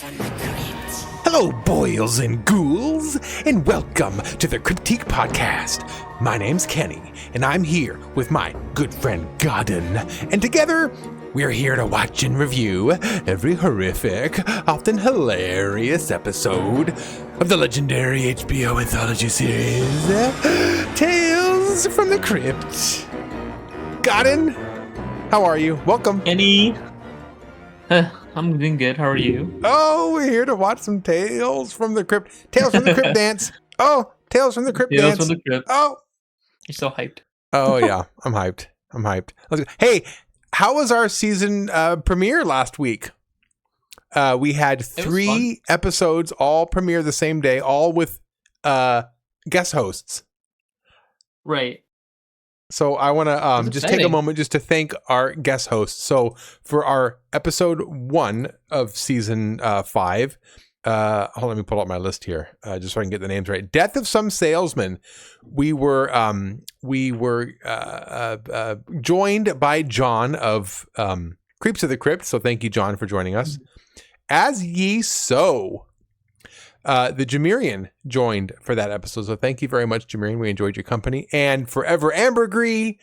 from the Crypt. Hello, boils and ghouls, and welcome to the Critique Podcast. My name's Kenny, and I'm here with my good friend Godden, and together we're here to watch and review every horrific, often hilarious episode of the legendary HBO anthology series, Tales from the Crypt. Godden, how are you? Welcome. Kenny. I'm doing good. How are you? Oh, we're here to watch some Tales from the Crypt. Tales from the Crypt dance. Oh, Tales from the Crypt Tales dance. from the Crypt. Oh. You're so hyped. Oh, yeah. I'm hyped. Let's go. Hey, how was our season premiere last week? We had 3 episodes all premiere the same day, all with guest hosts. Right. So I want to just take a moment just to thank our guest hosts. So for our episode 1 of season 5, hold on, let me pull up my list here just so I can get the names right. Death of Some Salesman. We were joined by John of Creeps of the Crypt. So thank you, John, for joining us. As Ye Sow. TheJimiRyan joined for that episode. So thank you very much, JimiRyan. We enjoyed your company. And Forever Ambergris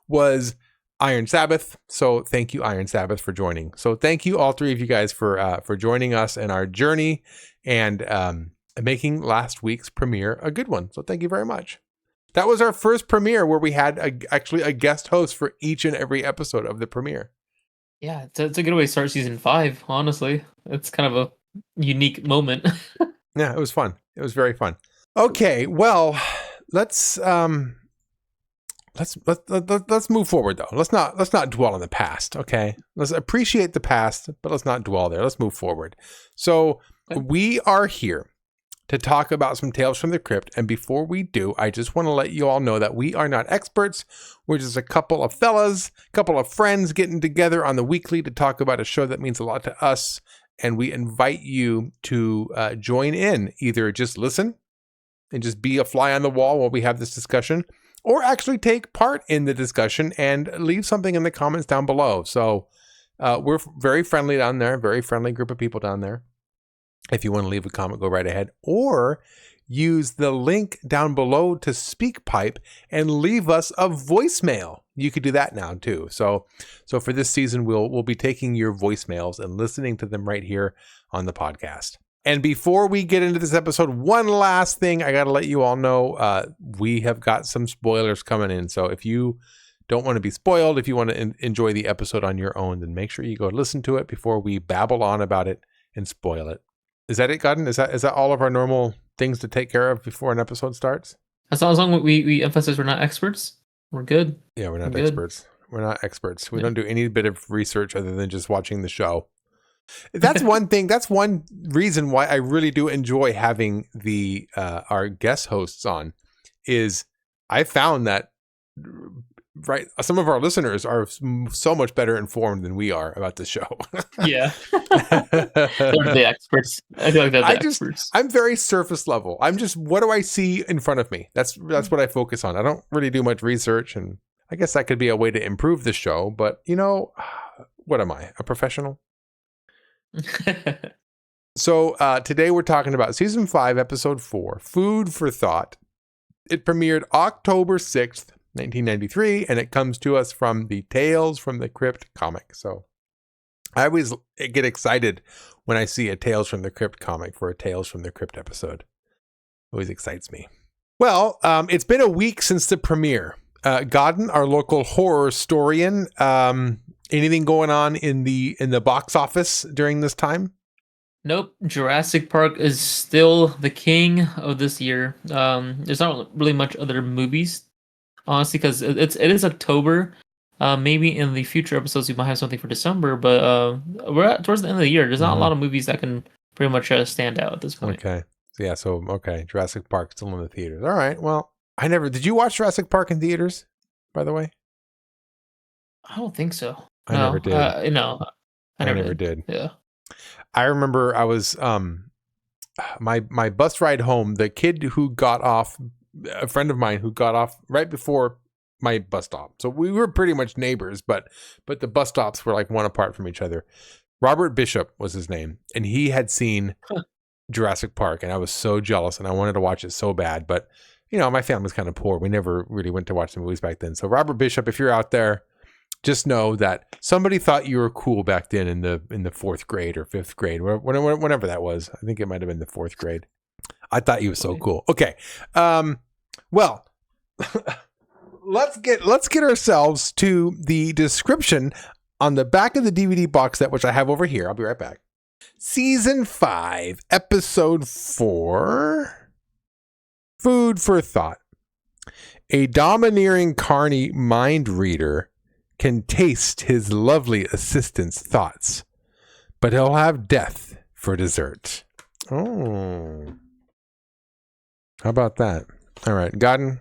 was Iron Sabbath. So thank you, Iron Sabbath, for joining. So thank you, all 3 of you guys, for joining us in our journey and making last week's premiere a good one. So thank you very much. That was our first premiere where we had actually a guest host for each and every episode of the premiere. Yeah, it's a good way to start season 5, honestly. It's kind of a unique moment. Yeah, it was fun. It was very fun. Okay, well, let's move forward though. Let's not dwell on the past. Okay, let's appreciate the past, but let's not dwell there. Let's move forward. So we are here to talk about some Tales from the Crypt, and before we do, I just want to let you all know that we are not experts. We're just a couple of fellas, couple of friends getting together on the weekly to talk about a show that means a lot to us. And we invite you to join in, either just listen and just be a fly on the wall while we have this discussion, or actually take part in the discussion and leave something in the comments down below. So we're very friendly down there, very friendly group of people down there. If you want to leave a comment, go right ahead, or use the link down below to SpeakPipe and leave us a voicemail. You could do that now too. So for this season, we'll be taking your voicemails and listening to them right here on the podcast. And before we get into this episode, one last thing I got to let you all know, we have got some spoilers coming in. So if you don't want to be spoiled, if you want to enjoy the episode on your own, then make sure you go listen to it before we babble on about it and spoil it. Is that it, Godden? Is that all of our normal things to take care of before an episode starts? As long as we emphasize we're not experts, we're good. Yeah, we're not experts. We're not experts. We don't do any bit of research other than just watching the show. That's one thing. That's one reason why I really do enjoy having our guest hosts on. Is I found that some of our listeners are so much better informed than we are about the show. Yeah, they're the experts. I feel like they're the experts. I'm very surface level. I'm just, what do I see in front of me? That's what I focus on. I don't really do much research, and I guess that could be a way to improve the show. But what am I? A professional? So today we're talking about season 5, episode 4, Food for Thought. It premiered October 6th. 1993, and it comes to us from the Tales from the Crypt comic. So I always get excited when I see a Tales from the Crypt comic for a Tales from the Crypt episode. Always excites me. Well, it's been a week since the premiere. Godden, our local horror historian, anything going on in the box office during this time? Nope. Jurassic Park is still the king of this year. There's not really much other movies, honestly, because it is October. Maybe in the future episodes we might have something for December, but we're towards the end of the year. There's not a lot of movies that can pretty much stand out at this point. Okay. Yeah, Jurassic Park still in the theaters. All right. Well, did you watch Jurassic Park in theaters, by the way? I don't think so. I never did. I never did. Yeah. I remember I was my bus ride home, the kid who got off, a friend of mine who got off right before my bus stop. So we were pretty much neighbors, but the bus stops were like one apart from each other. Robert Bishop was his name, and he had seen Jurassic Park, and I was so jealous, and I wanted to watch it so bad, but my family was kind of poor. We never really went to watch the movies back then. So Robert Bishop, if you're out there, just know that somebody thought you were cool back then in the fourth grade or fifth grade, whenever that was. I think it might have been the fourth grade. I thought he was so cool. Okay. Well, let's get ourselves to the description on the back of the DVD box set, which I have over here. I'll be right back. Season 5, Episode 4, Food for Thought. A domineering Connie mind reader can taste his lovely assistant's thoughts, but he'll have death for dessert. Oh. How about that? All right, Godden.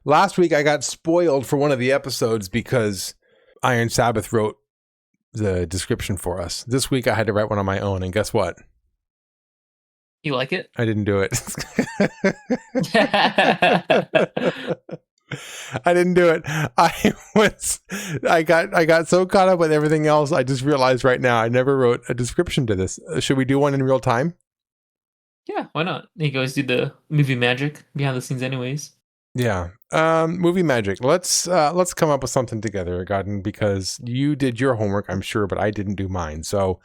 Last week I got spoiled for one of the episodes because Iron Sabbath wrote the description for us. This week I had to write one on my own, and guess what? You like it? I didn't do it. I didn't do it. I got so caught up with everything else. I just realized right now I never wrote a description to this. Should we do one in real time? Yeah, why not? You can always do the movie magic behind the scenes anyways. Yeah. Movie magic. Let's come up with something together, Godden, because you did your homework, I'm sure, but I didn't do mine. So,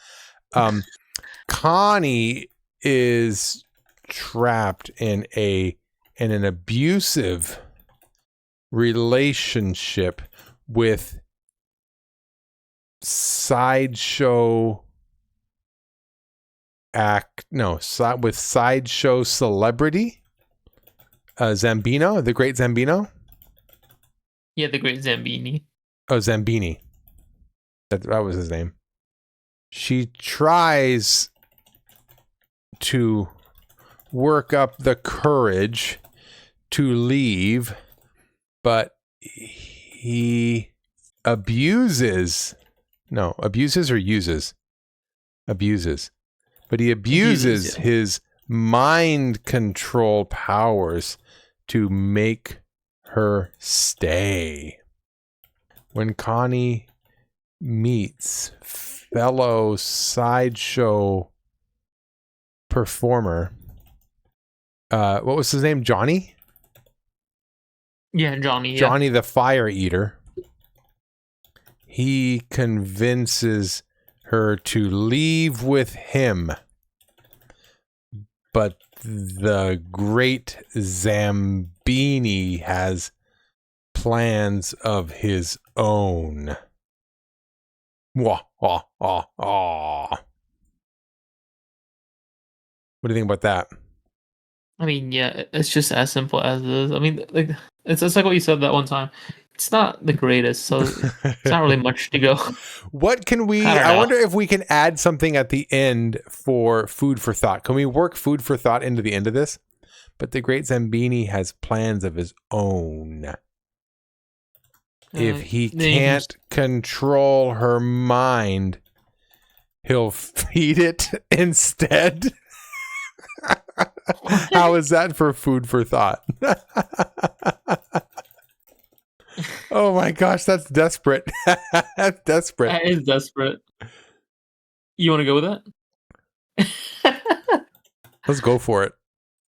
Connie is trapped in an abusive relationship with Sideshow celebrity Zambino, the Great Zambino. Yeah, the Great Zambini. Oh, Zambini. That was his name. She tries to work up the courage to leave, but he abuses. But he abuses his mind control powers to make her stay. When Connie meets fellow Sideshow performer, what was his name? Johnny? Yeah, Johnny. Johnny the Fire Eater. He convinces her to leave with him. But the Great Zambini has plans of his own. Wah, ah, ah, ah. What do you think about that? I mean, yeah, it's just as simple as it is. I mean, like it's like what you said that one time. It's not the greatest, so it's not really much to go. What can we... I wonder if we can add something at the end for food for thought. Can we work food for thought into the end of this? But the Great Zambini has plans of his own. If he can't control her mind, he'll feed it instead. How is that for food for thought? Oh my gosh, that's desperate. That's desperate. That is desperate. You want to go with that? Let's go for it.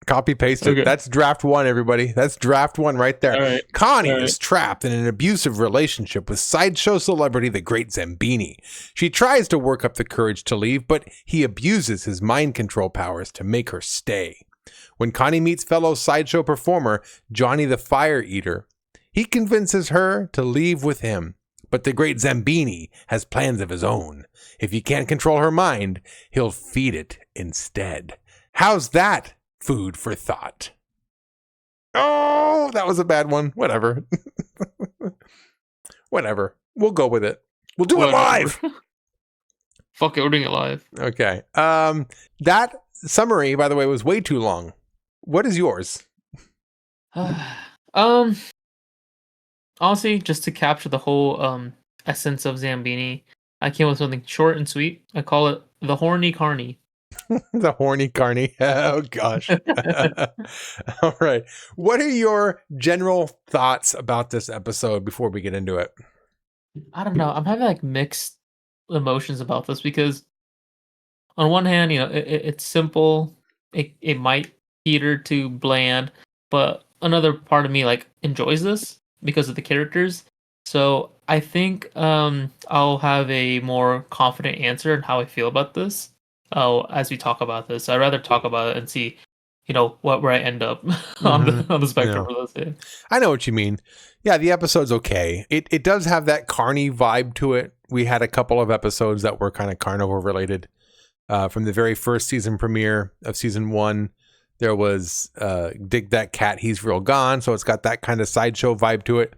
Copy paste it. Okay. That's draft 1, everybody. That's draft 1 right there. Right. Connie is trapped in an abusive relationship with Sideshow celebrity the Great Zambini. She tries to work up the courage to leave, but he abuses his mind control powers to make her stay. When Connie meets fellow Sideshow performer Johnny the Fire Eater, he convinces her to leave with him, but the Great Zambini has plans of his own. If he can't control her mind, he'll feed it instead. How's that food for thought? Oh, that was a bad one. Whatever. Whatever. We'll go with it. We'll do it live. Fuck it, we're doing it live. Okay. That summary, by the way, was way too long. What is yours? Honestly, just to capture the whole essence of Zambini, I came up with something short and sweet. I call it the horny Carney. The horny Carney. Oh gosh. All right. What are your general thoughts about this episode before we get into it? I don't know. I'm having like mixed emotions about this because on one hand, it's simple. It might cater to bland, but another part of me like enjoys this because of the characters. So I think I'll have a more confident answer in how I feel about this. Oh, as we talk about this, I'd rather talk about it and see, where I end up on the spectrum for this. Yeah. I know what you mean. Yeah, the episode's okay. It does have that Carney vibe to it. We had a couple of episodes that were kind of carnival related. From the very first season premiere of season 1, there was Dig That Cat, He's Real Gone. So it's got that kind of sideshow vibe to it.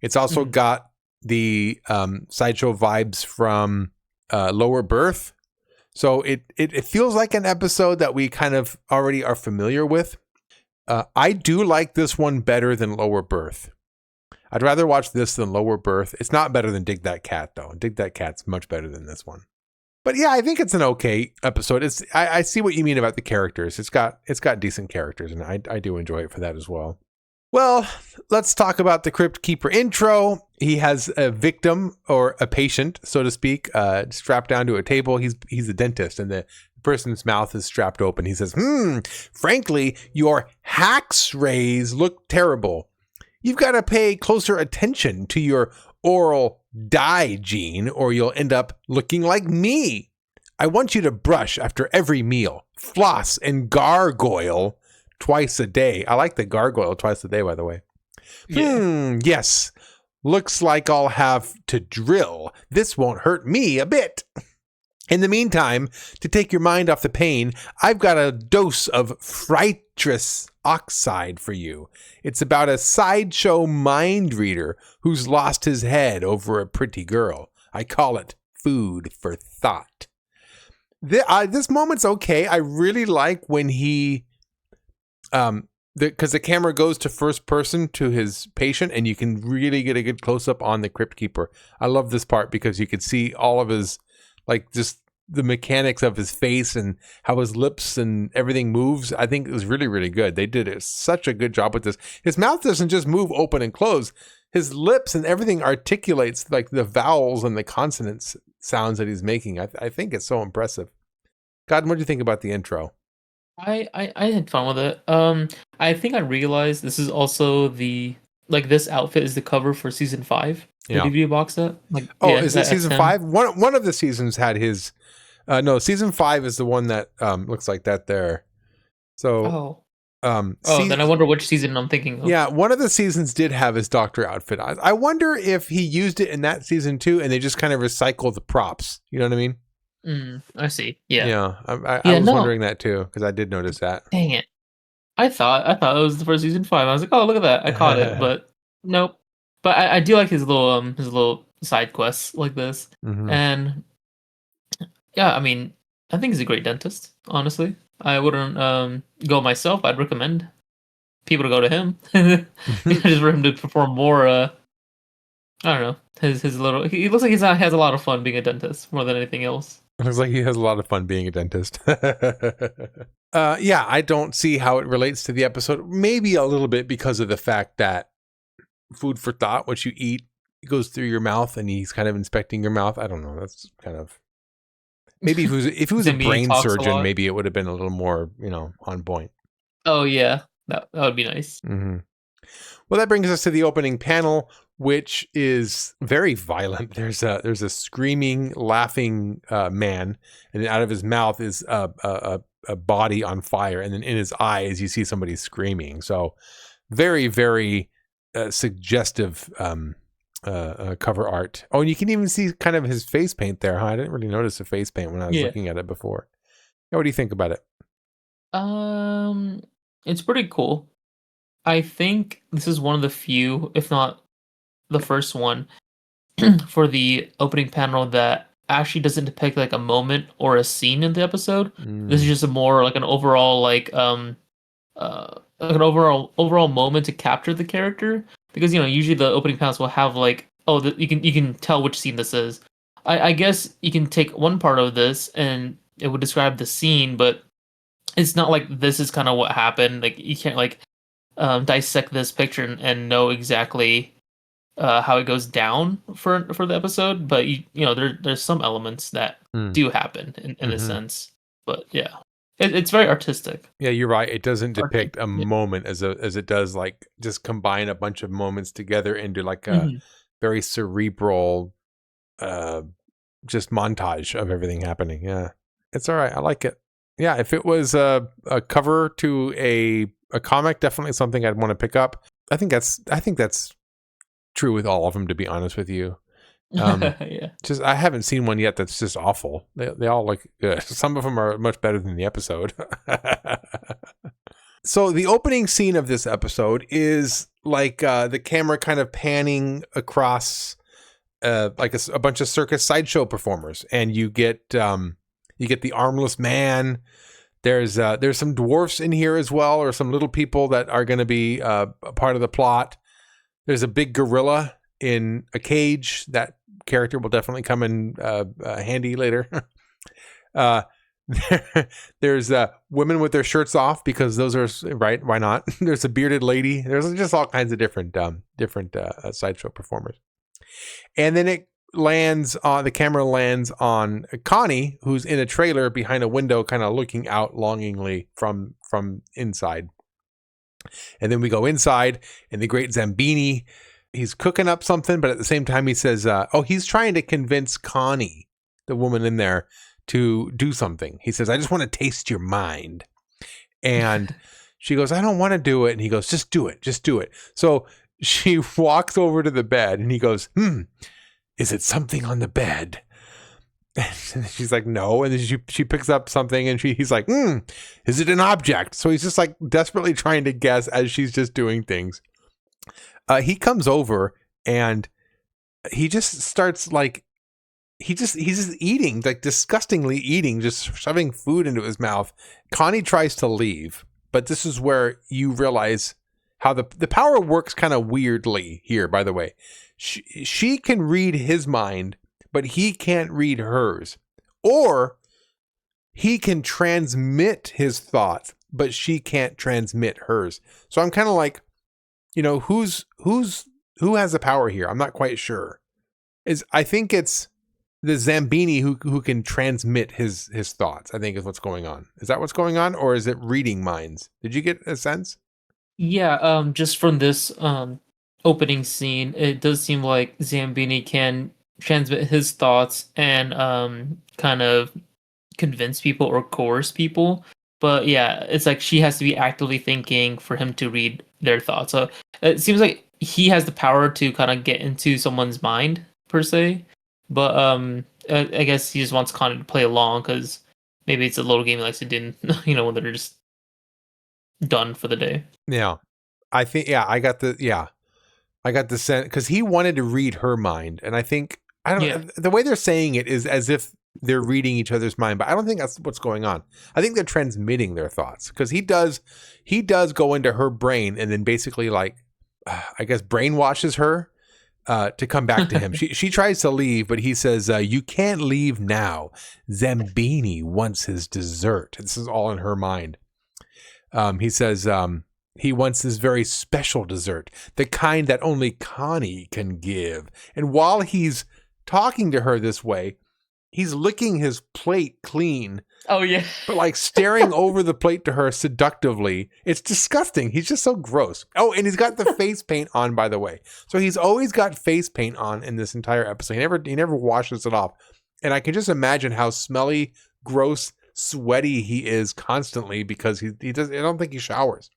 It's also got the sideshow vibes from Lower Birth. So it feels like an episode that we kind of already are familiar with. I do like this one better than Lower Birth. I'd rather watch this than Lower Birth. It's not better than Dig That Cat, though. Dig That Cat's much better than this one. But yeah, I think it's an okay episode. I see what you mean about the characters. It's got decent characters, and I do enjoy it for that as well. Well, let's talk about the Crypt Keeper intro. He has a victim or a patient, so to speak, strapped down to a table. He's a dentist, and the person's mouth is strapped open. He says, frankly, your Hax-rays look terrible. You've got to pay closer attention to your oral hygiene, or you'll end up looking like me. I want you to brush after every meal, floss and gargoyle twice a day. I like the gargoyle twice a day, by the way. Yeah. Yes. Looks like I'll have to drill. This won't hurt me a bit. In the meantime, to take your mind off the pain, I've got a dose of nitrous oxide for you. It's about a sideshow mind reader who's lost his head over a pretty girl. I call it food for thought. This moment's okay. I really like when he, because the camera goes to first person to his patient, and you can really get a good close up on the Crypt Keeper. I love this part because you can see all of his, like, just the mechanics of his face and how his lips and everything moves. I think it was really, really good. They did such a good job with this. His mouth doesn't just move open and close. His lips and everything articulates like the vowels and the consonants sounds that he's making. I think it's so impressive. Godden, what do you think about the intro? I had fun with it. I think I realized this is also this outfit is the cover for season 5, the DVD box set. Is it season 5? One of the seasons had his. No, season 5 is the one that looks like that there. So, then I wonder which season I'm thinking of. Yeah, one of the seasons did have his doctor outfit. I wonder if he used it in that season too, and they just kind of recycle the props. You know what I mean? I see. Yeah. Yeah, I was wondering that too, because I did notice that. Dang it! I thought it was the first season 5. I was like, oh, look at that! I caught it, but nope. But I do like his little side quests like this, and. Yeah, I mean, I think he's a great dentist, honestly. I wouldn't go myself. I'd recommend people to go to him. Just for him to perform more, I don't know, his little... He looks like he has a lot of fun being a dentist, more than anything else. Looks like he has a lot of fun being a dentist. Yeah, I don't see how it relates to the episode. Maybe a little bit because of the fact that food for thought, what you eat, goes through your mouth, and he's kind of inspecting your mouth. I don't know. That's kind of... Maybe if he was a brain surgeon, maybe it would have been a little more, on point. Oh, yeah. That would be nice. Mm-hmm. Well, that brings us to the opening panel, which is very violent. There's a screaming, laughing man, and out of his mouth is a body on fire, and then in his eyes you see somebody screaming. So very, very suggestive cover art. Oh, and you can even see kind of his face paint there, huh? I didn't really notice the face paint when I was looking at it before. What do you think about it? It's pretty cool. I think this is one of the few, if not the first one, for the opening panel that actually doesn't depict like a moment or a scene in the episode. This is just a more like an overall an overall moment to capture the character. Because usually the opening panels will have like, you can tell which scene this is. I guess you can take one part of this and it would describe the scene, but it's not like this is kind of what happened. Like you can't like dissect this picture and know exactly how it goes down for the episode, but there's some elements that do happen in a sense. But yeah, it's very artistic. Yeah, you're right. It doesn't depict a moment as it does like just combine a bunch of moments together into like a very cerebral just montage of everything happening. Yeah. It's all right. I like it. Yeah, if it was a cover to a comic, definitely something I'd want to pick up. I think that's true with all of them, to be honest with you. Yeah. Just I haven't seen one yet that's just awful. They all look good. Some of them are much better than the episode. So the opening scene of this episode is like the camera kind of panning across like a bunch of circus sideshow performers, and you get the armless man. There's some dwarfs in here as well, or some little people that are going to be a part of the plot. There's a big gorilla in a cage. That character will definitely come in handy later. There's women with their shirts off, because those are right. Why not? There's a bearded lady. There's just all kinds of different sideshow performers. And then the camera lands on Connie, who's in a trailer behind a window, kind of looking out longingly from inside. And then we go inside, and the Great Zambini, he's cooking up something, but at the same time he says, he's trying to convince Connie, the woman in there, to do something. He says, I just want to taste your mind. And she goes, I don't want to do it. And he goes, just do it. Just do it. So she walks over to the bed, and he goes, is it something on the bed? And she's like, no. And then she picks up something, and he's like, is it an object? So he's just like desperately trying to guess as she's just doing things. He comes over, and he just starts like, he's just eating, like disgustingly eating, just shoving food into his mouth. Connie tries to leave, but this is where you realize how the power works kind of weirdly here, by the way. She can read his mind, but he can't read hers. Or he can transmit his thoughts, but she can't transmit hers. So I'm kind of like, who has the power here? I'm not quite sure. I think it's the Zambini who can transmit his thoughts, I think is what's going on. Is that what's going on? Or is it reading minds? Did you get a sense? Yeah, just from this opening scene, it does seem like Zambini can transmit his thoughts and kind of convince people or coerce people. But yeah, it's like she has to be actively thinking for him to read their thoughts. So it seems like he has the power to kind of get into someone's mind, per se. But I guess he just wants Connie to play along, because maybe it's a little game he likes to do, when they're just done for the day. Yeah. I think, I got the sense, because he wanted to read her mind. And I think, the way they're saying it is as if they're reading each other's mind, but I don't think that's what's going on. I think they're transmitting their thoughts, because he does go into her brain and then basically like, I guess brainwashes her to come back to him. She tries to leave, but he says, you can't leave now. Zambini wants his dessert. This is all in her mind. He says, he wants this very special dessert, the kind that only Connie can give. And while he's talking to her this way, he's licking his plate clean. Oh, yeah. But like staring over the plate to her seductively. It's disgusting. He's just so gross. Oh, and he's got the face paint on, by the way. So he's always got face paint on in this entire episode. He never washes it off. And I can just imagine how smelly, gross, sweaty he is constantly, because he does. I don't think he showers.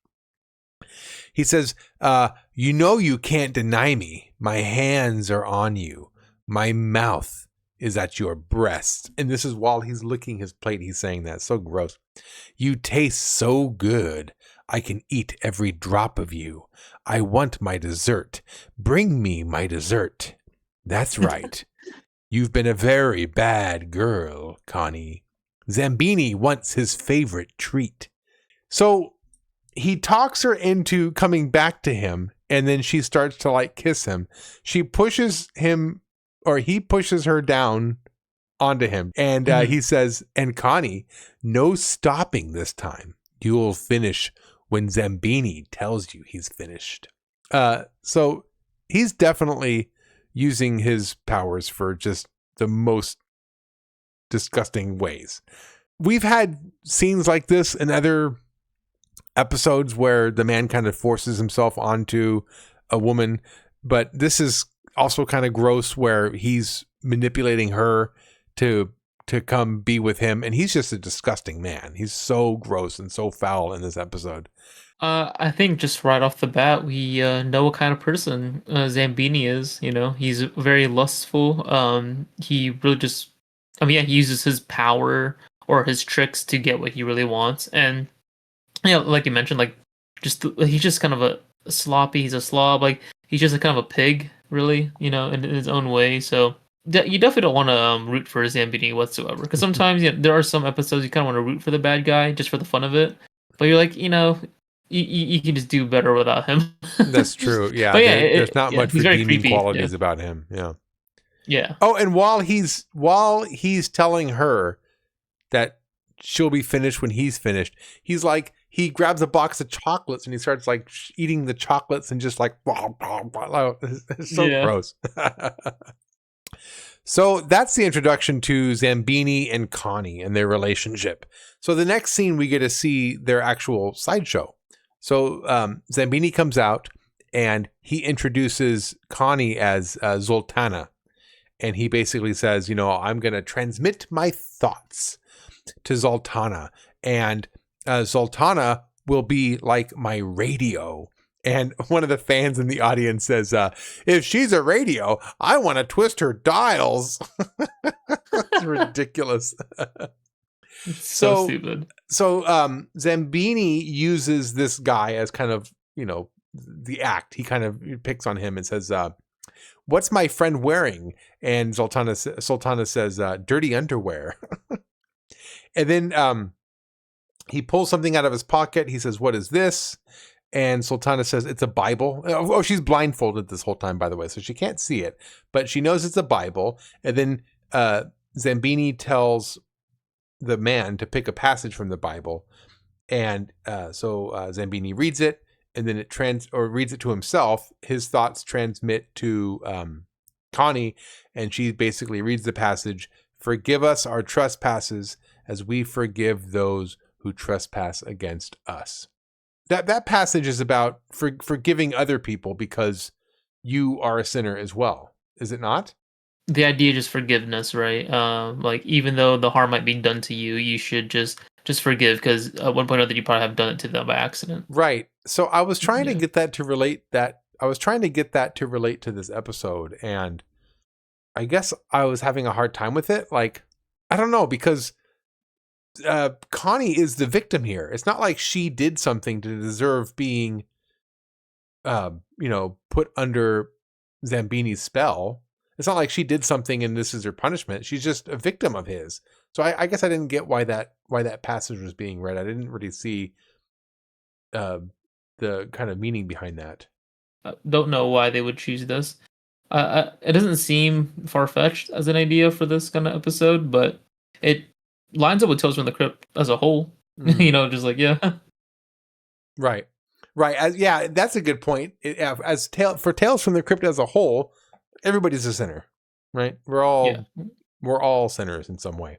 He says, you can't deny me. My hands are on you. My mouth is at your breast. And this is while he's licking his plate. He's saying that. So gross. You taste so good. I can eat every drop of you. I want my dessert. Bring me my dessert. That's right. You've been a very bad girl, Connie. Zambini wants his favorite treat. So he talks her into coming back to him, and then she starts to like kiss him. She pushes him, or he pushes her down onto him. And he says, and Connie, no stopping this time. You'll finish when Zambini tells you he's finished. So he's definitely using his powers for just the most disgusting ways. We've had scenes like this in other episodes where the man kind of forces himself onto a woman, but this is also kind of gross where he's manipulating her to come be with him, and he's just a disgusting man. He's so gross and so foul in this episode. I think just right off the bat, we know what kind of person Zambini is. You know, he's very lustful. He really just, I mean, yeah, he uses his power or his tricks to get what he really wants. And like you mentioned, like he's just kind of a sloppy. He's a slob. Like he's just a kind of a pig, really. You know, in his own way. So you definitely don't want to root for Zambini whatsoever. Because sometimes there are some episodes you kind of want to root for the bad guy just for the fun of it. But you're like, you can just do better without him. That's true. Yeah, but there's not much redeeming qualities yeah. about him. Yeah. Yeah. Oh, and while he's telling her that she'll be finished when he's finished, he's like, he grabs a box of chocolates and he starts like eating the chocolates and just like, it's so gross. So that's the introduction to Zambini and Connie and their relationship. So the next scene, we get to see their actual sideshow. So Zambini comes out and he introduces Connie as Zoltana. And he basically says, I'm going to transmit my thoughts to Zoltana. And Zoltana will be like my radio. And one of the fans in the audience says, if she's a radio, I want to twist her dials. It's ridiculous. It's so stupid. So Zambini uses this guy as kind of, the act. He kind of picks on him and says, what's my friend wearing? And Sultana says, dirty underwear. And then he pulls something out of his pocket. He says, what is this? And Sultana says, it's a Bible. Oh, she's blindfolded this whole time, by the way, so she can't see it. But she knows it's a Bible. And then Zambini tells the man to pick a passage from the Bible. And so Zambini reads it, and then reads it to himself. His thoughts transmit to Connie, and she basically reads the passage, forgive us our trespasses as we forgive those who trespass against us. That passage is about forgiving other people because you are a sinner as well. Is it not? The idea is just forgiveness, right? Like even though the harm might be done to you, you should just forgive because at one point or other you probably have done it to them by accident. Right. So I was trying to get that to relate to this episode, and I guess I was having a hard time with it. Like, I don't know, because Connie is the victim here. It's not like she did something to deserve being, put under Zambini's spell. It's not like she did something and this is her punishment. She's just a victim of his. So I guess I didn't get why that passage was being read. I didn't really see the kind of meaning behind that. Don't know why they would choose this. It doesn't seem far-fetched as an idea for this kind of episode, but it lines up with Tales from the Crypt as a whole. Just like, yeah. Right. Yeah, that's a good point. For Tales from the Crypt as a whole, everybody's a sinner, right? We're all sinners in some way.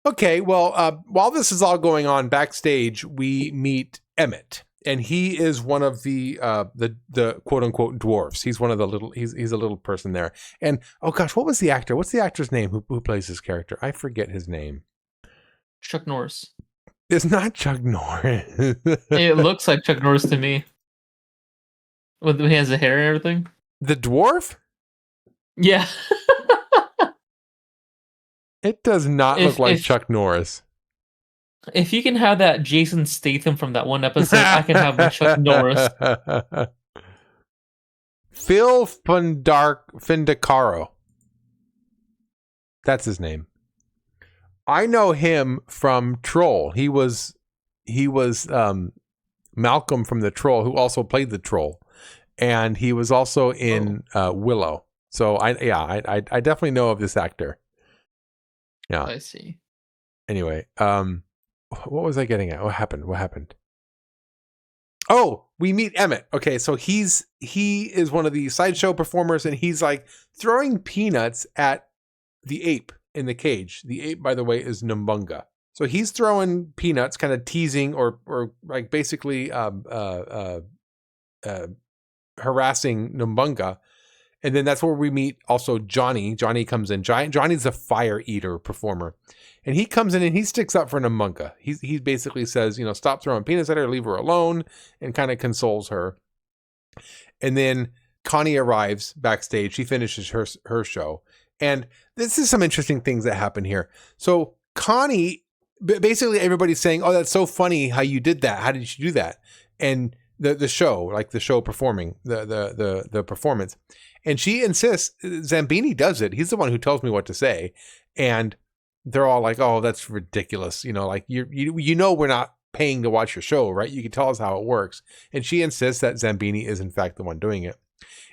Okay, well, while this is all going on backstage, we meet Emmett, and he is one of the quote unquote dwarfs. He's one of the little. He's a little person there. And oh gosh, what was the actor? What's the actor's name who plays this character? I forget his name. Chuck Norris. It's not Chuck Norris. It looks like Chuck Norris to me. When he has the hair and everything. The dwarf? Yeah. It does not look like Chuck Norris. If you can have that Jason Statham from that one episode, I can have my Chuck Norris. Phil Findacaro. That's his name. I know him from Troll. He was Malcolm from the Troll, who also played the Troll, and he was also in Willow. So I definitely know of this actor. Yeah, I see. Anyway, what was I getting at? What happened? Oh, we meet Emmett. Okay, so he is one of the sideshow performers, and he's like throwing peanuts at the ape in the cage. The ape, by the way, is Numbunga. So he's throwing peanuts, kind of teasing or like basically harassing Numbunga. And then that's where we meet also Johnny. Johnny comes in. Johnny's a fire eater performer. And he comes in and he sticks up for Numbunga. He basically says, you know, stop throwing peanuts at her, leave her alone, and kind of consoles her. And then Connie arrives backstage. She finishes her show. And this is some interesting things that happen here. So Connie, basically everybody's saying, oh, that's so funny how you did that. How did you do that? And the show, like the show performing, the performance. And she insists Zambini does it. He's the one who tells me what to say. And they're all like, oh, that's ridiculous. You know, like you know, we're not paying to watch your show, right? You can tell us how it works. And she insists that Zambini is in fact the one doing it.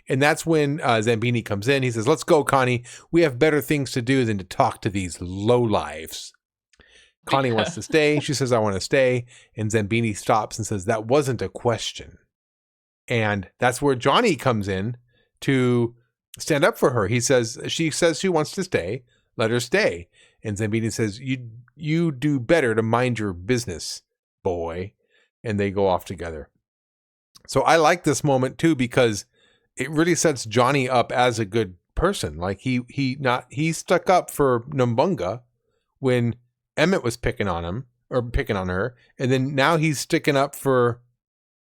And that's when Zambini comes in. He says, let's go, Connie. We have better things to do than to talk to these lowlives. Connie wants to stay. She says, I want to stay. And Zambini stops and says, that wasn't a question. And that's where Johnny comes in to stand up for her. She says she wants to stay. Let her stay. And Zambini says, you do better to mind your business, boy. And they go off together. So I like this moment too, because it really sets Johnny up as a good person. Like he stuck up for Numbunga when Emmett was picking on her. And then now he's sticking up for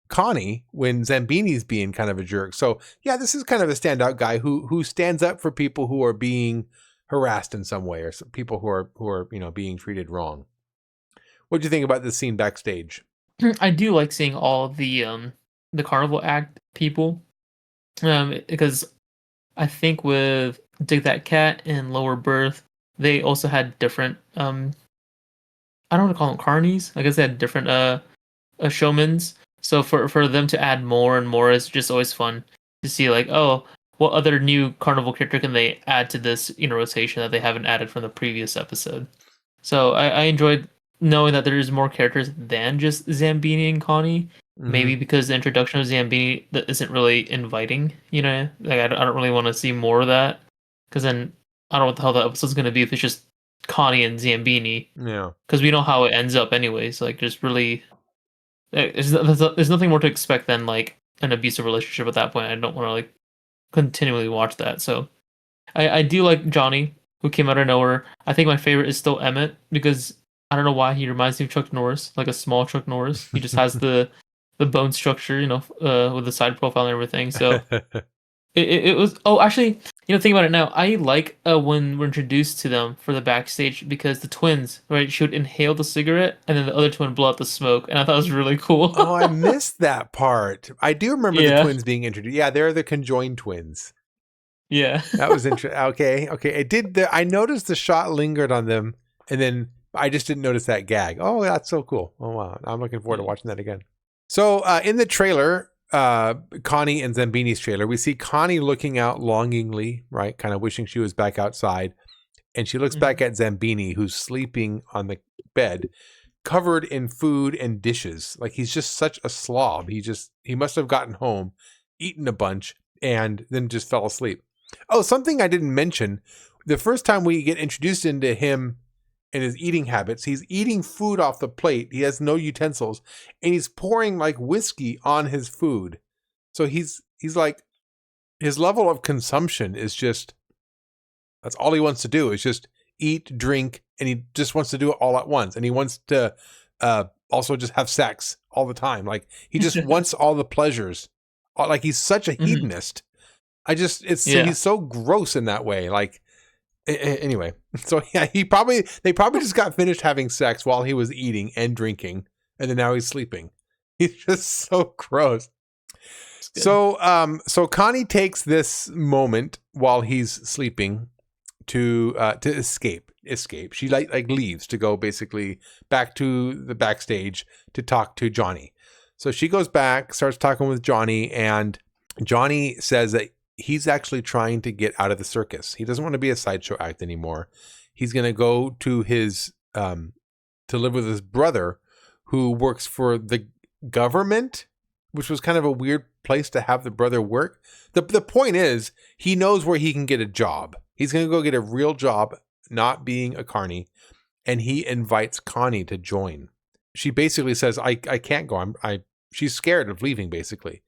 Connie when Zambini's being kind of a jerk. So yeah, this is kind of a standout guy who stands up for people who are being harassed in some way, or some people who are you know, being treated wrong. What do you think about this scene backstage? I do like seeing all the carnival act people, because I think with Dig That Cat and Lower Berth, they also had different I don't want to call them carnies. I guess they had different showmans. So for them to add more and more is just always fun to see, like, oh, what other new carnival character can they add to this, you know, rotation that they haven't added from the previous episode. So I enjoyed knowing that there is more characters than just Zambini and Connie. Mm-hmm. Maybe because the introduction of Zambini that isn't really inviting, you know, like I don't really want to see more of that, because then I don't know what the hell the episode's going to be if it's just Connie and Zambini. Yeah. Because we know how it ends up anyways. Like, there's really... There's nothing more to expect than, like, an abusive relationship at that point. I don't want to, like, continually watch that. So I do like Johnny, who came out of nowhere. I think my favorite is still Emmett, because I don't know why he reminds me of Chuck Norris, like a small Chuck Norris. He just has the bone structure, you know, with the side profile and everything. So it was... Oh, actually, you know, think about it now. I like when we're introduced to them for the backstage, because the twins, right, she would inhale the cigarette and then the other twin blow out the smoke, and I thought it was really cool. Oh, I missed that part. I do remember the twins being introduced. Yeah, they're the conjoined twins. Yeah. That was interesting. Okay. I noticed the shot lingered on them, and then I just didn't notice that gag. Oh, that's so cool. Oh, wow. I'm looking forward to watching that again. So in the trailer, Connie and Zambini's trailer, we see Connie looking out longingly, right? Kind of wishing she was back outside. And she looks back at Zambini, who's sleeping on the bed, covered in food and dishes. Like, he's just such a slob. He must have gotten home, eaten a bunch, and then just fell asleep. Oh, something I didn't mention. The first time we get introduced into him and his eating habits, he's eating food off the plate. He has no utensils, and he's pouring like whiskey on his food. So he's like, his level of consumption is just, that's all he wants to do is just eat, drink, and he just wants to do it all at once. And he wants to also just have sex all the time. Like, he just wants all the pleasures. Like, he's such a hedonist. He's so gross in that way. Like, anyway, so yeah, they probably just got finished having sex while he was eating and drinking, and then now he's sleeping. He's just so gross. So Connie takes this moment while he's sleeping to escape. She like leaves to go basically back to the backstage to talk to Johnny. So she goes back, starts talking with Johnny, and Johnny says that he's actually trying to get out of the circus. He doesn't want to be a sideshow act anymore. He's going to go to his to live with his brother, who works for the government. which was kind of a weird place to have the brother work. The point is, he knows where he can get a job. He's going to go get a real job, not being a carny, and he invites Connie to join. She basically says, I can't go. She's scared of leaving, basically.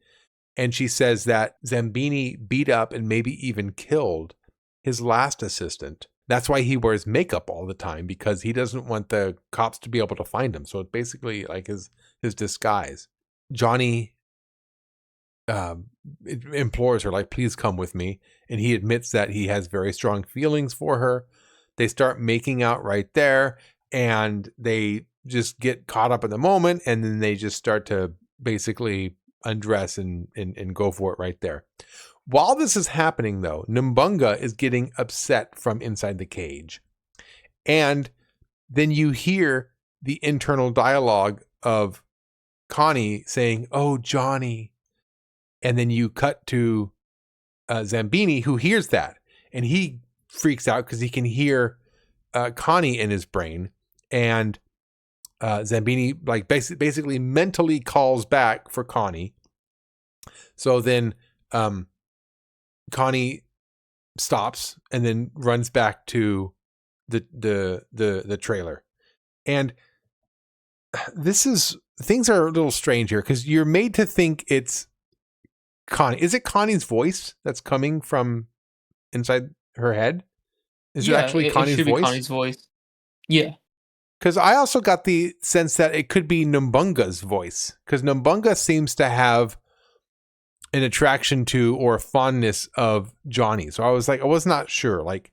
And she says that Zambini beat up and maybe even killed his last assistant. That's why he wears makeup all the time, because he doesn't want the cops to be able to find him. So it's basically like his disguise. Johnny implores her, like, please come with me. And he admits that he has very strong feelings for her. They start making out right there, and they just get caught up in the moment, and then they just start to basically undress and go for it right there. While this is happening, though, Nambunga is getting upset from inside the cage. And then you hear the internal dialogue of Connie saying, "Oh, Johnny." And then you cut to Zambini, who hears that. And he freaks out because he can hear Connie in his brain. And Zambini like basically mentally calls back for Connie. So then Connie stops and then runs back to the trailer. And things are a little strange here, because you're made to think it's Connie. Is it Connie's voice that's coming from inside her head? Is it actually Connie's voice? It should be Connie's voice. Yeah. Because I also got the sense that it could be Nambunga's voice, because Nambunga seems to have an attraction to or a fondness of Johnny. So I was not sure, like,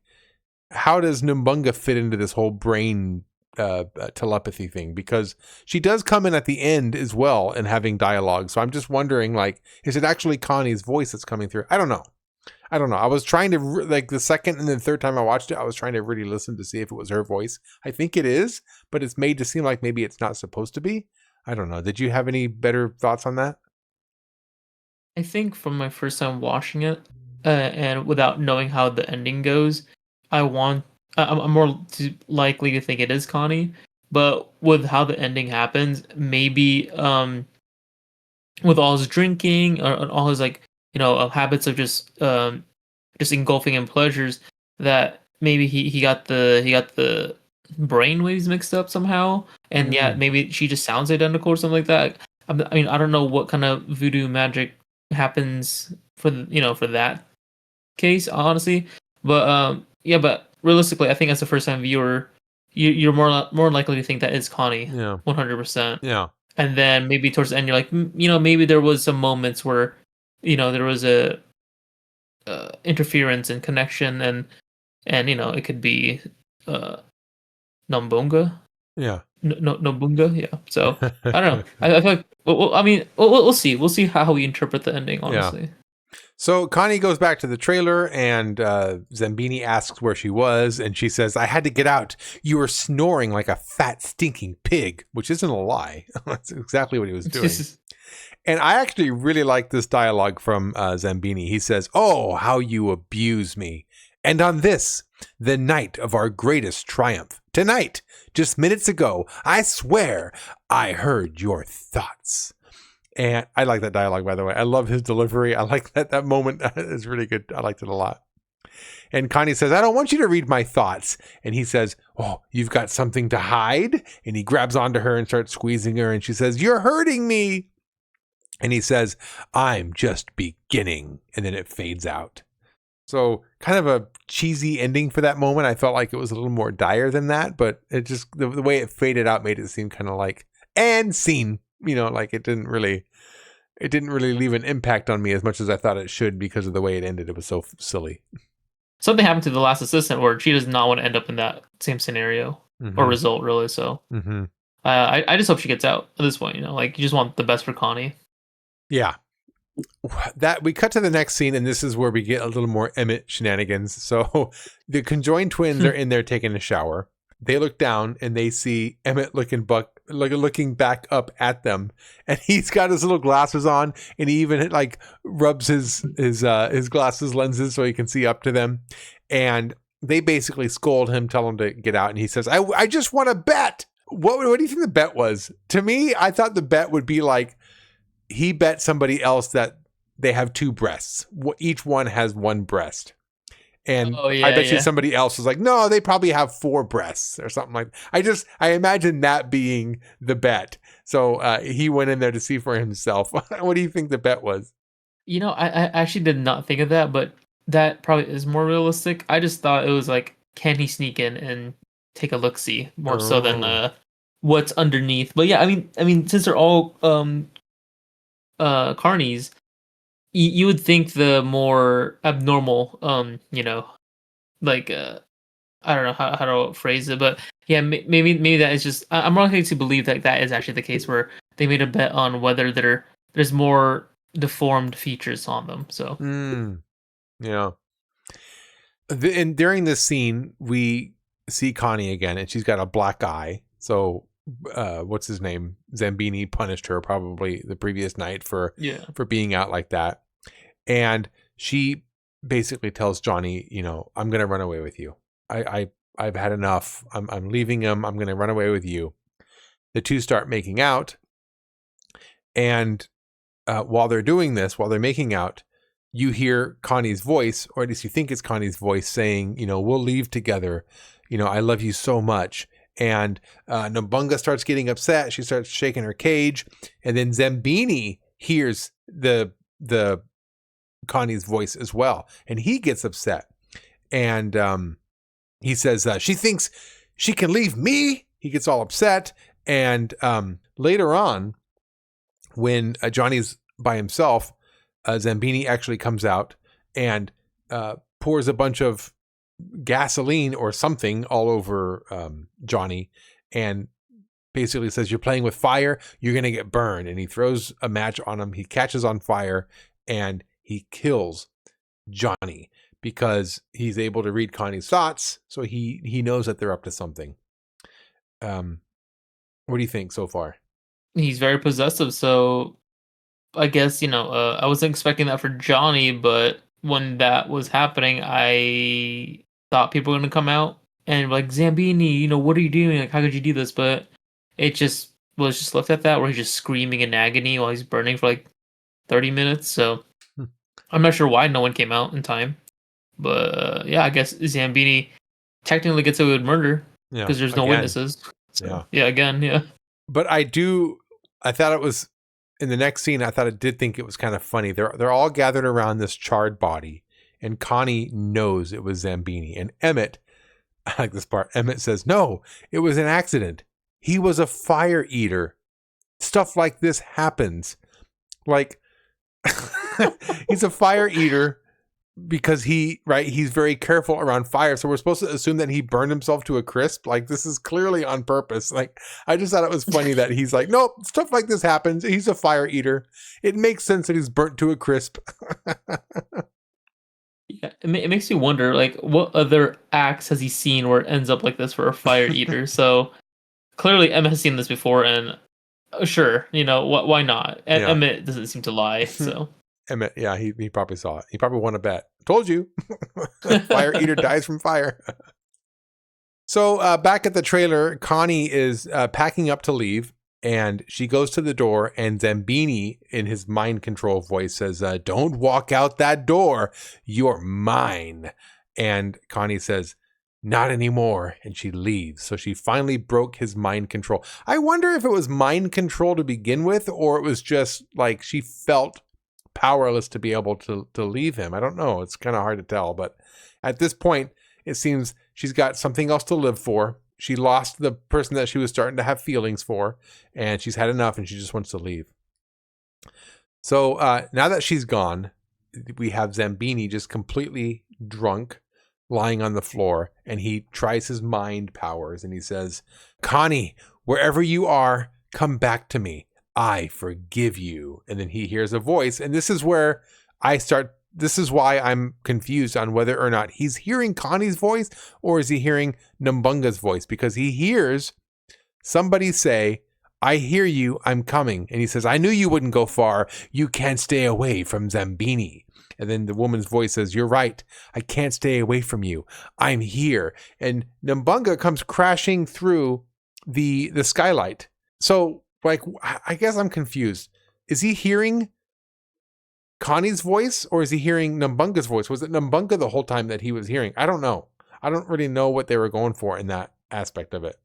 how does Nambunga fit into this whole brain telepathy thing? Because she does come in at the end as well and having dialogue. So I'm just wondering, like, is it actually Connie's voice that's coming through? I don't know. I was trying to, like, the second and then third time I watched it, I was trying to really listen to see if it was her voice. I think it is, but it's made to seem like maybe it's not supposed to be. I don't know. Did you have any better thoughts on that? I think from my first time watching it, and without knowing how the ending goes, I'm more likely to think it is Connie. But with how the ending happens, maybe with all his drinking or all his, like, habits of just engulfing in pleasures, that maybe he got the brainwaves mixed up somehow, and maybe she just sounds identical or something like that. I mean, I don't know what kind of voodoo magic happens for that case, honestly, but but realistically, I think as a first time viewer, you're more likely to think that it's Connie. 100%. Yeah. And then maybe towards the end, you're like, maybe there was some moments where there was a interference and connection, and it could be Nambunga. Yeah. Nambunga. Yeah. So I don't know. I feel like. Well, I mean, we'll see. We'll see how we interpret the ending, honestly. Yeah. So Connie goes back to the trailer, and Zambini asks where she was, and she says, "I had to get out. You were snoring like a fat, stinking pig," which isn't a lie. That's exactly what he was doing. And I actually really like this dialogue from Zambini. He says, "Oh, how you abuse me. And on this, the night of our greatest triumph, tonight, just minutes ago, I swear I heard your thoughts." And I like that dialogue, by the way. I love his delivery. I like that moment is really good. I liked it a lot. And Connie says, "I don't want you to read my thoughts." And he says, "Oh, you've got something to hide?" And he grabs onto her and starts squeezing her. And she says, "You're hurting me." And he says, "I'm just beginning." And then it fades out. So kind of a cheesy ending for that moment. I felt like it was a little more dire than that, but it just, the way it faded out made it seem kind of like, and scene, like it didn't really leave an impact on me as much as I thought it should, because of the way it ended. It was so silly. Something happened to the last assistant where she does not want to end up in that same scenario or result, really. So I just hope she gets out at this point, like, you just want the best for Connie. Yeah. That we cut to the next scene, and this is where we get a little more Emmett shenanigans. So the conjoined twins are in there taking a shower. They look down and they see Emmett looking back up at them, and he's got his little glasses on, and he even like rubs his glasses lenses so he can see up to them. And they basically scold him, tell him to get out, and he says, "I just want to bet." What do you think the bet was? To me, I thought the bet would be like, he bet somebody else that they have two breasts. Each one has one breast. And I bet you somebody else was like, no, they probably have four breasts or something like that. I imagine that being the bet. So he went in there to see for himself. What do you think the bet was? I actually did not think of that, but that probably is more realistic. I just thought it was like, can he sneak in and take a look-see more so than what's underneath. But yeah, I mean, since they're all carnies, you would think the more abnormal, like I don't know how to phrase it, but yeah, maybe that is just. I'm more likely to believe that that is actually the case where they made a bet on whether there's more deformed features on them. So yeah. And during this scene, we see Connie again, and she's got a black eye. So what's his name? Zambini punished her probably the previous night for being out like that. And she basically tells Johnny, I'm going to run away with you. I've had enough. I'm leaving him. I'm going to run away with you. The two start making out. And while they're doing this, while they're making out, you hear Connie's voice, or at least you think it's Connie's voice saying, we'll leave together. I love you so much. And Nambunga starts getting upset. She starts shaking her cage. And then Zambini hears the Connie's voice as well. And he gets upset. And he says, she thinks she can leave me. He gets all upset. And later on, when Johnny's by himself, Zambini actually comes out and pours a bunch of gasoline or something all over Johnny, and basically says, you're playing with fire, you're going to get burned. And he throws a match on him. He catches on fire and he kills Johnny because he's able to read Connie's thoughts. So he knows that they're up to something. What do you think so far? He's very possessive. So I guess, I wasn't expecting that for Johnny, but when that was happening, I thought people were going to come out and like, Zambini, what are you doing? Like, how could you do this? But it just was just left at that, where he's just screaming in agony while he's burning for like 30 minutes. So I'm not sure why no one came out in time. But yeah, I guess Zambini technically gets away with murder because there's no witnesses. So, again. But I thought it was, in the next scene, I did think it was kind of funny. They're all gathered around this charred body, and Connie knows it was Zambini. And Emmett, I like this part, Emmett says, no, it was an accident. He was a fire eater. Stuff like this happens. Like, he's a fire eater because he's very careful around fire. So we're supposed to assume that he burned himself to a crisp. Like, this is clearly on purpose. Like, I just thought it was funny that he's like, nope, stuff like this happens. He's a fire eater. It makes sense that he's burnt to a crisp. Yeah, it makes you wonder, like, what other acts has he seen where it ends up like this for a fire eater? So clearly Emmett has seen this before, and sure, why not? Emmett doesn't seem to lie, so. Emmett, yeah, he probably saw it. He probably won a bet. Told you. Fire eater dies from fire. So back at the trailer, Connie is packing up to leave, and she goes to the door, and Zambini, in his mind control voice, says, don't walk out that door. You're mine. And Connie says, not anymore. And she leaves. So she finally broke his mind control. I wonder if it was mind control to begin with, or it was just like she felt powerless to be able to leave him. I don't know. It's kind of hard to tell. But at this point, it seems she's got something else to live for. She lost the person that she was starting to have feelings for, and she's had enough, and she just wants to leave. So now that she's gone, we have Zambini just completely drunk, lying on the floor, and he tries his mind powers, and he says, Connie, wherever you are, come back to me. I forgive you. And then he hears a voice, and this is where this is why I'm confused on whether or not he's hearing Connie's voice or is he hearing Nambunga's voice, because he hears somebody say, I hear you, I'm coming. And he says, I knew you wouldn't go far. You can't stay away from Zambini. And then the woman's voice says, you're right. I can't stay away from you. I'm here. And Nambunga comes crashing through the skylight. So, like, I guess I'm confused. is he hearing Connie's voice or is he hearing Numbunga's voice? Was it Numbunga the whole time that he was hearing? I don't know. I don't really know what they were going for in that aspect of it.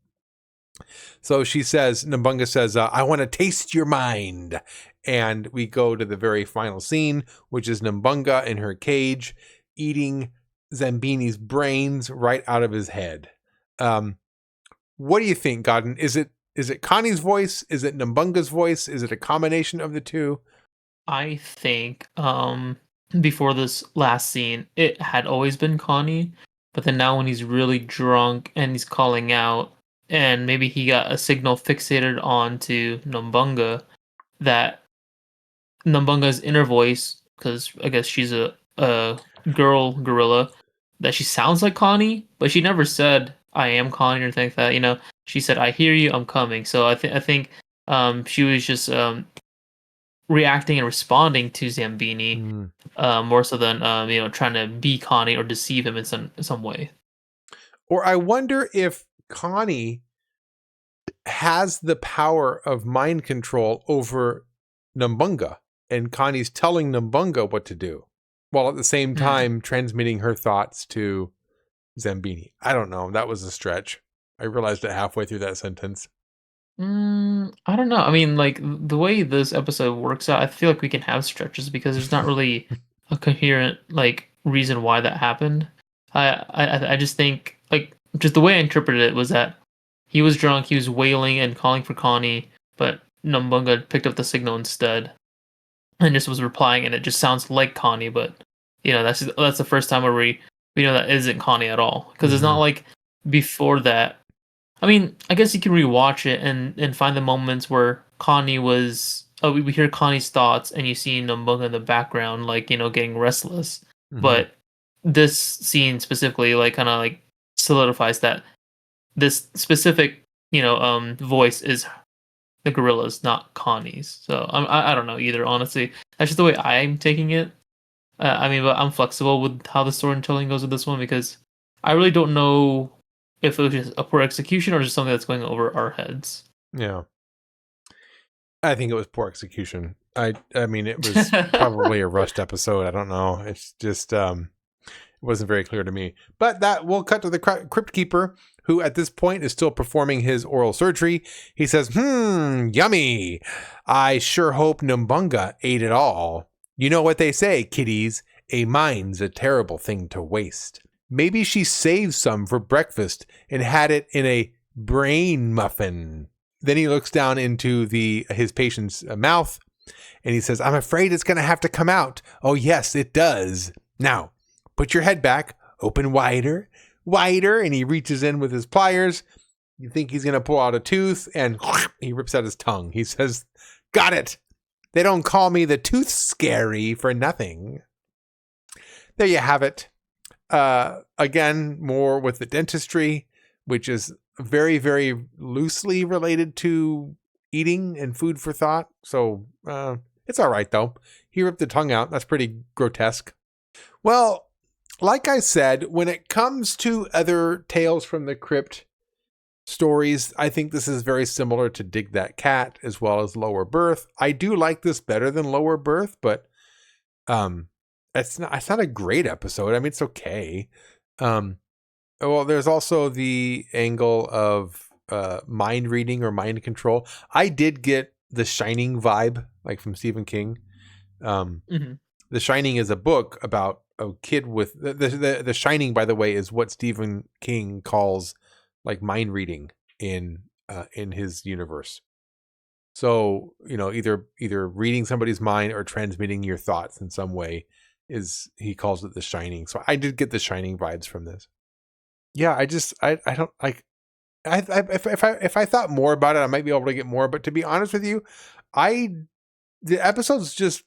So Numbunga says, I want to taste your mind. And we go to the very final scene, which is Numbunga in her cage eating Zambini's brains right out of his head. What do you think, Godden? Is it Connie's voice? Is it Numbunga's voice? Is it a combination of the two? I think before this last scene, it had always been Connie, but then now when he's really drunk and he's calling out, and maybe he got a signal fixated onto Numbunga, that Numbunga's inner voice, because I guess she's a girl gorilla, that she sounds like Connie, but she never said I am Connie or anything like that. You know, she said I hear you, I'm coming. So I think she was just reacting and responding to Zambini more so than trying to be Connie or deceive him in some way. Or I wonder if Connie has the power of mind control over Numbunga, and Connie's telling Numbunga what to do, while at the same time transmitting her thoughts to Zambini. I don't know. That was a stretch. I realized it halfway through that sentence. I don't know. I mean, like, the way this episode works out, I feel like we can have stretches because there's not really a coherent, like, reason why that happened. I just think, like, just the way I interpreted it was that he was drunk, he was wailing and calling for Connie, but Numbunga picked up the signal instead and just was replying, and it just sounds like Connie, but, you know, that's the first time where we know that isn't Connie at all. Because it's not like before that. I mean, I guess you can rewatch it and find the moments where Connie was. Oh, we hear Connie's thoughts, and you see Numbunga in the background, like, you know, getting restless. But this scene specifically, like, kind of like solidifies that this specific, voice is the gorilla's, not Connie's. So I don't know either. Honestly, that's just the way I'm taking it. I mean, but I'm flexible with how the storytelling goes with this one because I really don't know if it was just a poor execution or just something that's going over our heads. Yeah. I think it was poor execution. I mean, it was probably a rushed episode. I don't know. It's just, it wasn't very clear to me. But that will cut to the Crypt Keeper, who at this point is still performing his oral surgery. He says, yummy. I sure hope Numbunga ate it all. You know what they say, kiddies. A mind's a terrible thing to waste. Maybe she saved some for breakfast and had it in a brain muffin. Then he looks down into his patient's mouth and he says, I'm afraid it's going to have to come out. Oh, yes, it does. Now, put your head back, open wider, and he reaches in with his pliers. You think he's going to pull out a tooth, and he rips out his tongue. He says, got it. They don't call me the tooth scary for nothing. There you have it. Again, more with the dentistry, which is very, very loosely related to eating and food for thought. So it's all right, though. He ripped the tongue out. That's pretty grotesque. Well, like I said, when it comes to other Tales from the Crypt stories, I think this is very similar to Dig That Cat as well as Lower Birth. I do like this better than Lower Birth, but it's not a great episode. I mean, it's okay. Well, there's also the angle of mind reading or mind control. I did get the Shining vibe, like from Stephen King. The Shining is a book about a kid with the Shining, by the way, is what Stephen King calls like mind reading in his universe. So, either reading somebody's mind or transmitting your thoughts in some way he calls it the Shining. So I did get the Shining vibes from this. Yeah, I don't like. If I thought more about it, I might be able to get more. But to be honest with you, the episode's just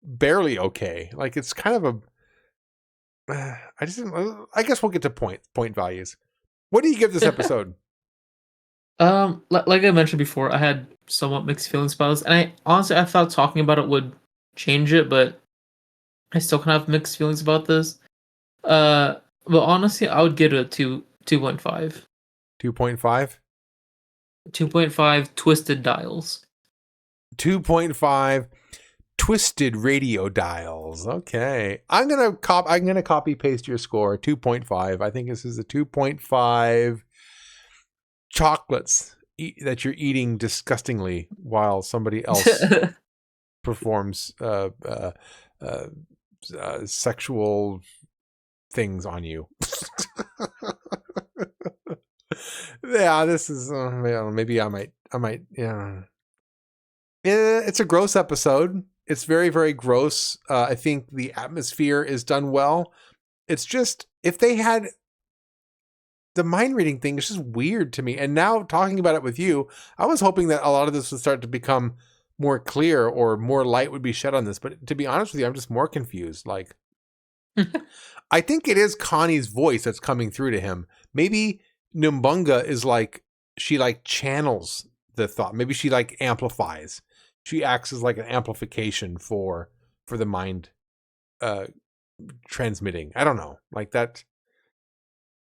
barely okay. Like, it's kind of I guess we'll get to point values. What do you give this episode? Like I mentioned before, I had somewhat mixed feelings about this, and I thought talking about it would change it, but I still kind of have mixed feelings about this. But honestly, I would give it a 2.5. 2.5? 2.5 twisted dials. 2.5 twisted radio dials. Okay. I'm going to copy paste your score. 2.5. I think this is a 2.5 chocolates that you're eating disgustingly while somebody else performs sexual things on you. Yeah, this is maybe I might yeah. It's a gross episode. It's very, very gross. I think the atmosphere is done well. It's just, if they had the mind reading thing, it's just weird to me. And now talking about it with you, I was hoping that a lot of this would start to become more clear or more light would be shed on this. But to be honest with you, I'm just more confused. Like, I think it is Connie's voice that's coming through to him. Maybe Numbunga is like, she like channels the thought. Maybe she like amplifies. She acts as like an amplification for the mind transmitting. I don't know. Like that.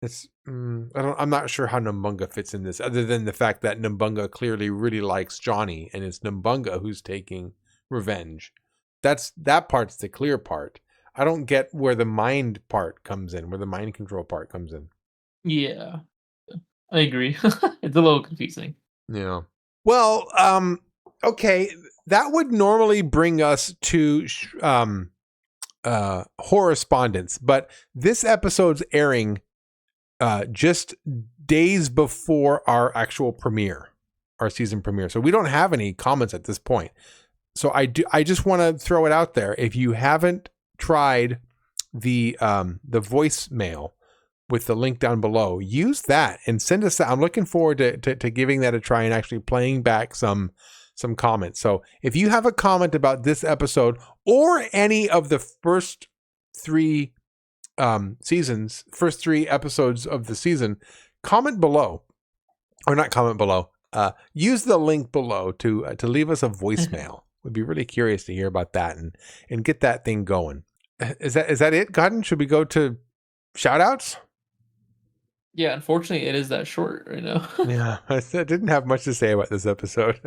It's I'm not sure how Numbunga fits in this, other than the fact that Numbunga clearly really likes Johnny, and it's Numbunga who's taking revenge. That part's the clear part. I don't get where the mind part comes in, where the mind control part comes in. Yeah, I agree. It's a little confusing. Yeah. Well, okay, that would normally bring us to Horrorspondence, but this episode's airing just days before our actual premiere, our season premiere. So we don't have any comments at this point. So I just want to throw it out there. If you haven't tried the voicemail with the link down below, use that and send us that. I'm looking forward to giving that a try and actually playing back some comments. So if you have a comment about this episode or any of the first three episodes of the season, comment below, or not comment below. Use the link below to leave us a voicemail. We'd be really curious to hear about that and get that thing going. Is that it, Godden? Should we go to shoutouts? Yeah, unfortunately, it is that short right now. Yeah, I didn't have much to say about this episode.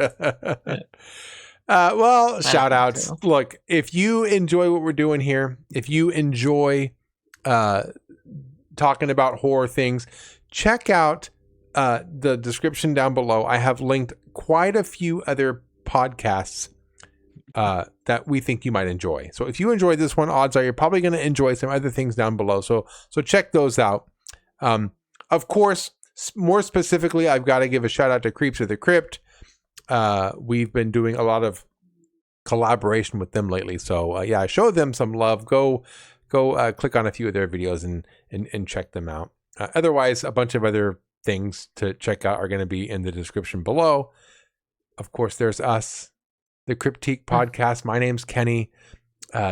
Well, shout outs. Look, if you enjoy what we're doing here, if you enjoy talking about horror things, check out the description down below. I have linked quite a few other podcasts that we think you might enjoy. So if you enjoyed this one, odds are you're probably going to enjoy some other things down below. So check those out. Of course, more specifically, I've got to give a shout out to Creeps of the Crypt. We've been doing a lot of collaboration with them lately. So yeah, show them some love. Go click on a few of their videos and check them out. Otherwise, a bunch of other things to check out are going to be in the description below. Of course, there's us, the Cryptique Podcast. My name's Kenny.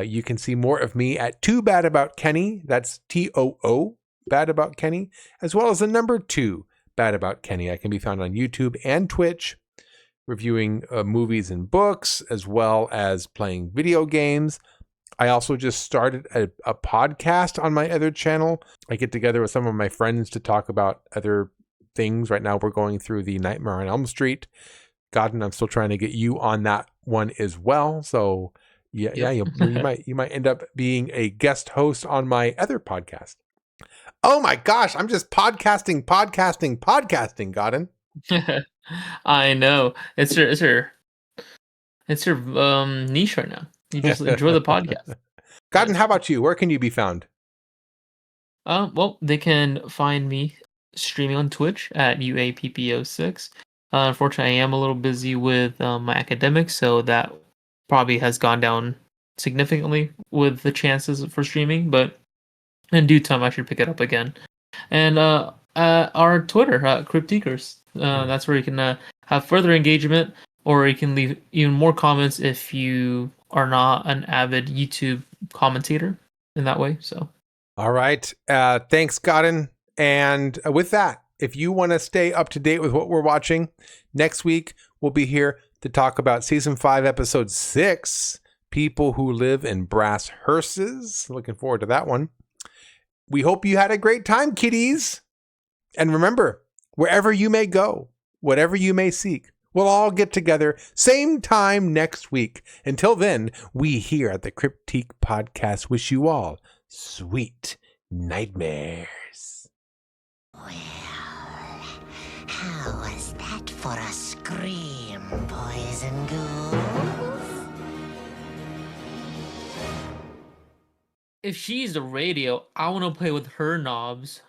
You can see more of me at Too Bad About Kenny. That's TOO, Bad About Kenny, as well as the number 2, Bad About Kenny. I can be found on YouTube and Twitch, reviewing movies and books, as well as playing video games. I also just started a podcast on my other channel. I get together with some of my friends to talk about other things. Right now, we're going through the Nightmare on Elm Street. Godden, I'm still trying to get you on that one as well. So yeah, you might end up being a guest host on my other podcast. Oh my gosh, I'm just podcasting, Godden. I know. It's your niche right now. You just enjoy the podcast. Godden, how about you? Where can you be found? Well, they can find me streaming on Twitch at UAPPO6. Unfortunately, I am a little busy with my academics, so that probably has gone down significantly with the chances for streaming, but in due time, I should pick it up again. And our Twitter, Cryptikers, that's where you can have further engagement, or you can leave even more comments if you are not an avid YouTube commentator in that way. So, all right. Thanks, Godden. And with that, if you want to stay up to date with what we're watching, next week we'll be here to talk about Season 5, Episode 6, People Who Live in Brass Hearses. Looking forward to that one. We hope you had a great time, kiddies. And remember, wherever you may go, whatever you may seek, we'll all get together same time next week. Until then, we here at the Cryptique Podcast wish you all sweet nightmares. Well, how was that for a scream, boys and ghouls? If she's the radio, I want to play with her knobs.